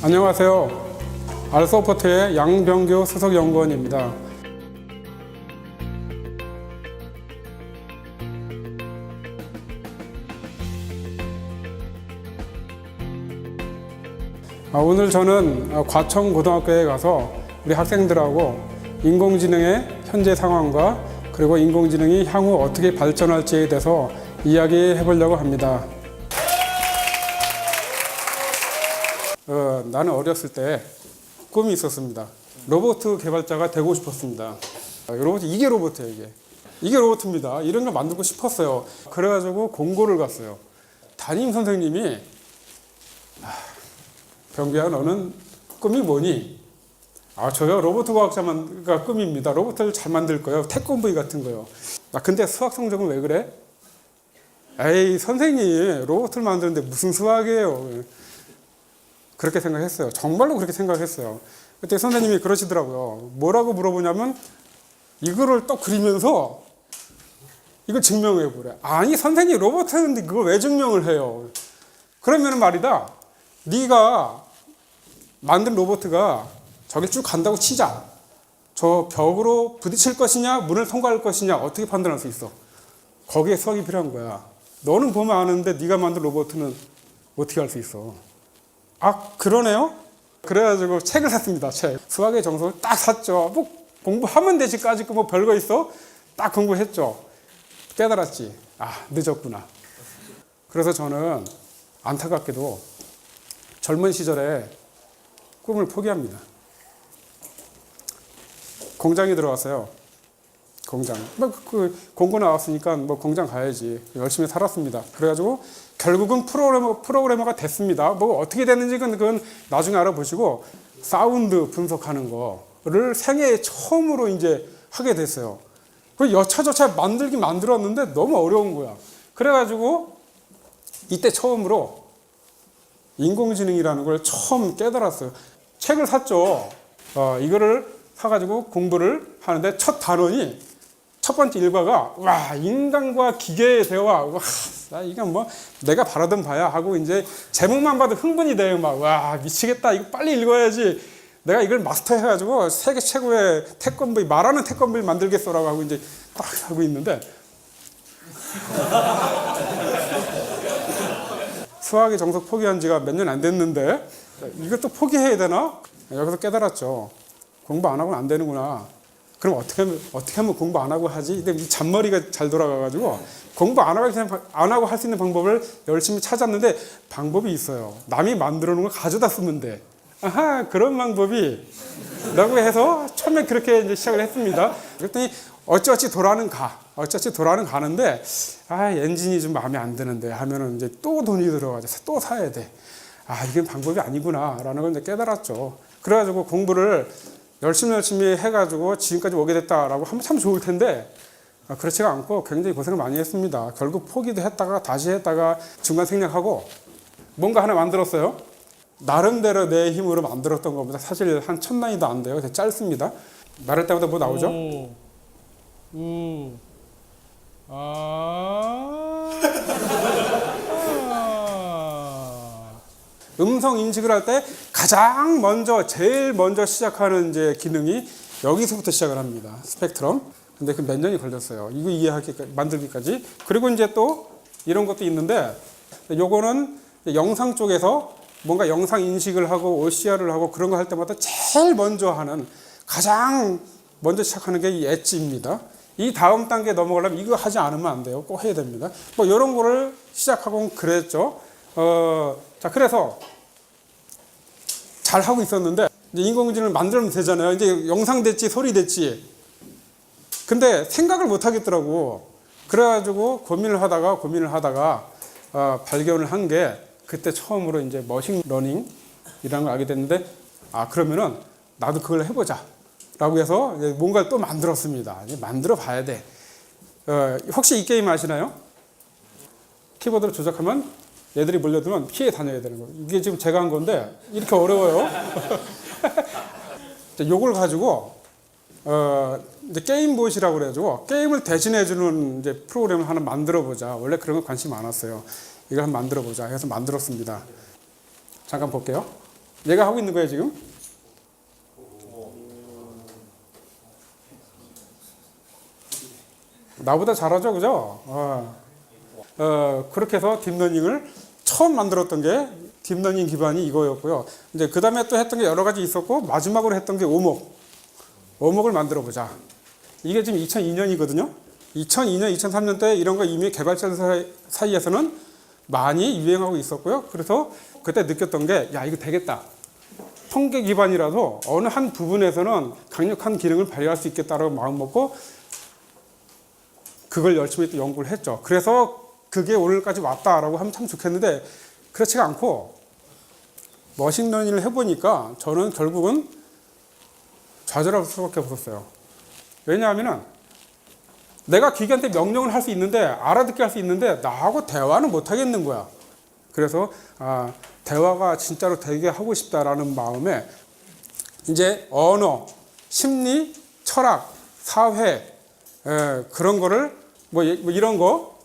안녕하세요. 알소프트의 양병규 수석연구원입니다. 오늘 저는 과천고등학교에 가서 우리 학생들하고 인공지능의 현재 상황과 그리고 인공지능이 향후 어떻게 발전할지에 대해서 이야기해 보려고 합니다. 나는 어렸을 때 꿈이 있었습니다. 로봇 개발자가 되고 싶었습니다. 이게 로봇이에요. 이게 로봇입니다. 이런 걸 만들고 싶었어요. 그래가지고 공고를 갔어요. 담임 선생님이 병규야, 너는 꿈이 뭐니? 저요, 로봇 과학자가 꿈입니다. 로봇을 잘 만들 거예요. 태권브이 같은 거요. 근데 수학 성적은 왜 그래? 에이, 선생님, 로봇을 만드는데 무슨 수학이에요? 그렇게 생각했어요. 정말로 그렇게 생각했어요. 그때 선생님이 그러시더라고요. 뭐라고 물어보냐면, 이거를 또 그리면서 이걸 증명해 보래. 아니, 선생님, 로봇 하는데 그걸 왜 증명을 해요? 그러면 말이다. 네가 만든 로봇가 저길 쭉 간다고 치자. 저 벽으로 부딪힐 것이냐, 문을 통과할 것이냐, 어떻게 판단할 수 있어? 거기에 수학이 필요한 거야. 너는 보면 아는데 네가 만든 로봇은 어떻게 할 수 있어? 그러네요? 그래가지고 책을 샀습니다. 책. 수학의 정석을 딱 샀죠. 뭐 공부하면 되지까지 뭐 별거 있어? 딱 공부했죠. 깨달았지. 늦었구나. 그래서 저는 안타깝게도 젊은 시절에 꿈을 포기합니다. 공장에 들어갔어요. 공장. 공고 나왔으니까 공장 가야지. 열심히 살았습니다. 그래가지고 결국은 프로그래머가 됐습니다. 어떻게 됐는지 그건 나중에 알아보시고 사운드 분석하는 거를 생애에 처음으로 이제 하게 됐어요. 여차저차 만들었는데 너무 어려운 거야. 그래가지고 이때 처음으로 인공지능이라는 걸 처음 깨달았어요. 책을 샀죠. 이거를 사가지고 공부를 하는데 첫 단원이 첫 번째 일과가 인간과 기계의 대화. 이건 내가 바라던 바야 하고 이제 제목만 봐도 흥분이 돼요. 미치겠다. 이거 빨리 읽어야지. 내가 이걸 마스터해가지고 세계 최고의 태권브이, 말하는 태권브이 만들겠어라고 하고 이제 딱 하고 있는데 수학의 정석 포기한 지가 몇 년 안 됐는데 이것도 포기해야 되나? 여기서 깨달았죠. 공부 안 하고는 안 되는구나. 그럼 어떻게 하면 공부 안 하고 하지? 근데 이 잔머리가 잘 돌아가가지고 공부 안 하고 할 수 있는 방법을 열심히 찾았는데 방법이 있어요. 남이 만들어 놓은 걸 가져다 쓰면 돼. 그런 방법이 라고 해서 처음에 그렇게 이제 시작을 했습니다. 그랬더니 어찌어찌 돌아는 가는데 엔진이 좀 마음에 안 드는데 하면은 이제 또 돈이 들어가죠. 또 사야 돼. 이게 방법이 아니구나라는 걸 이제 깨달았죠. 그래가지고 공부를 열심히 해가지고 지금까지 오게 됐다라고 하면 참 좋을 텐데 그렇지가 않고 굉장히 고생을 많이 했습니다. 결국 포기도 했다가 다시 했다가 중간 생략하고 뭔가 하나 만들었어요. 나름대로 내 힘으로 만들었던 것보다 사실 한 1000라인도 안 돼요. 되게 짧습니다. 말할 때마다 뭐 나오죠? 음성 인식을 할 때 제일 먼저 시작하는 이제 기능이 여기서부터 시작을 합니다. 스펙트럼. 근데 그 몇 년이 걸렸어요. 이거 만들기까지. 그리고 이제 또 이런 것도 있는데 요거는 영상 쪽에서 뭔가 영상 인식을 하고 OCR을 하고 그런 거 할 때마다 제일 먼저 가장 먼저 시작하는 게 이 엣지입니다. 이 다음 단계 넘어가려면 이거 하지 않으면 안 돼요. 꼭 해야 됩니다. 이런 거를 시작하고 그랬죠. 자, 그래서 잘 하고 있었는데 이제 인공지능을 만들면 되잖아요. 이제 영상 됐지, 소리 됐지. 근데 생각을 못 하겠더라고. 그래가지고 고민을 하다가 발견을 한 게 그때 처음으로 이제 머신러닝이라는 걸 알게 됐는데 그러면은 나도 그걸 해보자. 라고 해서 뭔가를 또 만들었습니다. 만들어 봐야 돼. 혹시 이 게임 아시나요? 키보드로 조작하면 얘들이 몰려들면 피해 다녀야 되는 거예요. 이게 지금 제가 한 건데 이렇게 어려워요. 요걸 가지고 이제 게임봇이라고 그래가지고 게임을 대신해주는 이제 프로그램을 하나 만들어보자. 원래 그런 거 관심 많았어요. 이걸 한번 만들어보자 해서 만들었습니다. 잠깐 볼게요. 내가 하고 있는 거야 지금. 나보다 잘하죠, 그죠? 그렇게 해서 딥러닝을 처음 만들었던 게 딥러닝 기반이 이거였고요. 이제 그 다음에 또 했던 게 여러 가지 있었고, 마지막으로 했던 게 오목을 만들어 보자. 이게 지금 2002년이거든요. 2002년, 2003년 때 이런 거 이미 개발자들 사이에서는 많이 유행하고 있었고요. 그래서 그때 느꼈던 게, 야, 이거 되겠다. 통계 기반이라서 어느 한 부분에서는 강력한 기능을 발휘할 수 있겠다라고 마음 먹고 그걸 열심히 또 연구를 했죠. 그래서 그게 오늘까지 왔다라고 하면 참 좋겠는데 그렇지가 않고 머신러닝을 해보니까 저는 결국은 좌절할 수밖에 없었어요. 왜냐하면 내가 기계한테 명령을 할 수 있는데 알아듣게 할 수 있는데 나하고 대화는 못 하겠는 거야. 그래서 대화가 진짜로 되게 하고 싶다라는 마음에 이제 언어, 심리, 철학, 사회 그런 거를 뭐 이런 거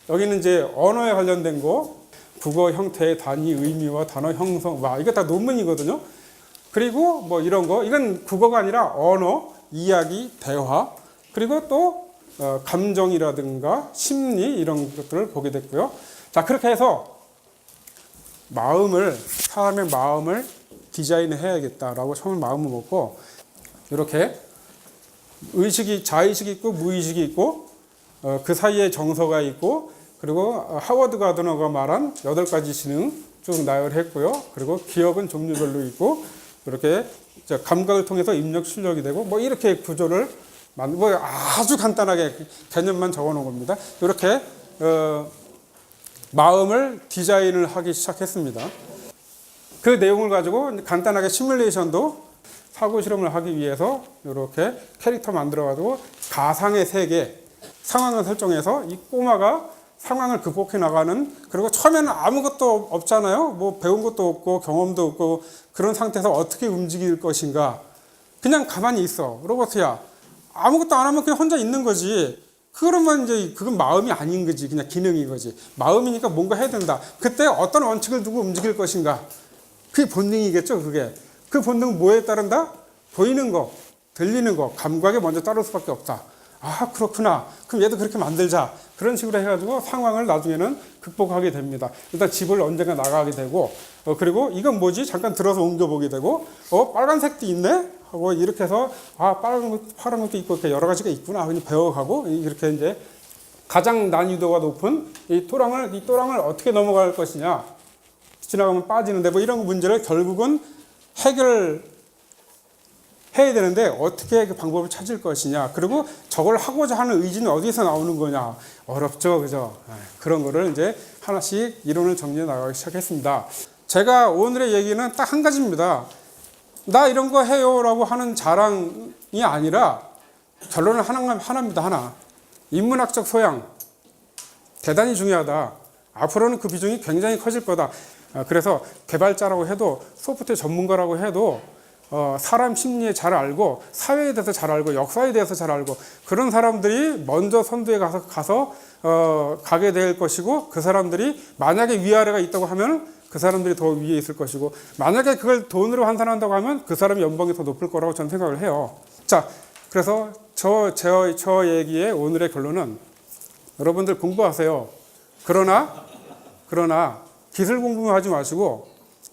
여기는 이제 언어에 관련된 거 국어 형태의 단위, 의미와 단어 형성 이거 다 논문이거든요. 그리고 뭐 이런 거 이건 국어가 아니라 언어, 이야기, 대화 그리고 또 감정이라든가 심리 이런 것들을 보게 됐고요. 자 그렇게 해서 사람의 마음을 디자인해야겠다라고 처음 마음을 먹고 이렇게 자의식이 있고 무의식이 있고 그 사이에 정서가 있고 그리고 하워드 가드너가 말한 8가지 지능 쭉 나열했고요. 그리고 기억은 종류별로 있고 이렇게 감각을 통해서 입력 출력이 되고 뭐 이렇게 구조를 아주 간단하게 개념만 적어 놓은 겁니다. 이렇게 마음을 디자인을 하기 시작했습니다. 그 내용을 가지고 간단하게 시뮬레이션도 사고 실험을 하기 위해서 이렇게 캐릭터 만들어가지고 가상의 세계 상황을 설정해서 이 꼬마가 상황을 극복해 나가는 그리고 처음에는 아무것도 없잖아요. 뭐 배운 것도 없고 경험도 없고 그런 상태에서 어떻게 움직일 것인가 그냥 가만히 있어. 로버트야 아무것도 안 하면 그냥 혼자 있는 거지. 그러면 이제 그건 마음이 아닌 거지. 그냥 기능인 거지. 마음이니까 뭔가 해야 된다. 그때 어떤 원칙을 두고 움직일 것인가. 그게 본능이겠죠. 그게. 그 본능은 뭐에 따른다? 보이는 거, 들리는 거, 감각에 먼저 따를 수밖에 없다. 아 그렇구나. 그럼 얘도 그렇게 만들자. 그런 식으로 해가지고 상황을 나중에는 극복하게 됩니다. 일단 집을 언젠가 나가게 되고 그리고 이건 뭐지? 잠깐 들어서 옮겨보게 되고 빨간색도 있네? 하고 이렇게 해서 파란 것도 있고 이렇게 여러 가지가 있구나. 그냥 배워가고 이렇게 이제 가장 난이도가 높은 이 또랑을 어떻게 넘어갈 것이냐. 지나가면 빠지는데 뭐 이런 문제를 결국은 해결해야 되는데 어떻게 그 방법을 찾을 것이냐. 그리고 저걸 하고자 하는 의지는 어디서 나오는 거냐. 어렵죠. 그죠? 그런 거를 이제 하나씩 이론을 정리해 나가기 시작했습니다. 제가 오늘의 얘기는 딱 한 가지입니다. 나 이런 거 해요 라고 하는 자랑이 아니라 결론은 하나입니다. 하나. 인문학적 소양 대단히 중요하다. 앞으로는 그 비중이 굉장히 커질 거다. 그래서 개발자라고 해도 소프트웨어 전문가라고 해도 사람 심리에 잘 알고 사회에 대해서 잘 알고 역사에 대해서 잘 알고 그런 사람들이 먼저 선두에 가서 가게 될 것이고 그 사람들이 만약에 위아래가 있다고 하면 그 사람들이 더 위에 있을 것이고 만약에 그걸 돈으로 환산한다고 하면 그 사람의 연봉이 더 높을 거라고 저는 생각을 해요. 자, 그래서 저 얘기의 오늘의 결론은 여러분들 공부하세요. 그러나 기술 공부만 하지 마시고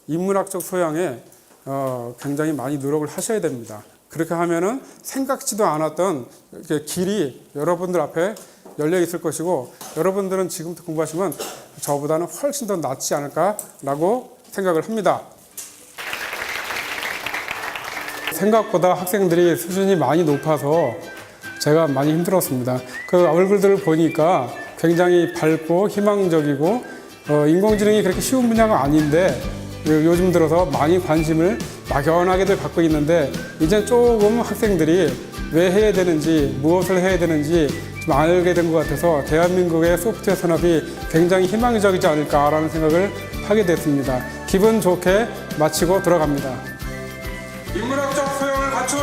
인문학적 소양에 굉장히 많이 노력을 하셔야 됩니다. 그렇게 하면은 생각지도 않았던 길이 여러분들 앞에 열려 있을 것이고 여러분들은 지금부터 공부하시면 저보다는 훨씬 더 낫지 않을까라고 생각을 합니다. 생각보다 학생들이 수준이 많이 높아서 제가 많이 힘들었습니다. 그 얼굴들을 보니까 굉장히 밝고 희망적이고 인공지능이 그렇게 쉬운 분야가 아닌데 요즘 들어서 많이 관심을 막연하게들 갖고 있는데 이제 조금 학생들이 왜 해야 되는지 무엇을 해야 되는지 좀 알게 된 것 같아서 대한민국의 소프트웨어 산업이 굉장히 희망적이지 않을까라는 생각을 하게 됐습니다. 기분 좋게 마치고 들어갑니다. 인문학적 소양을 갖춘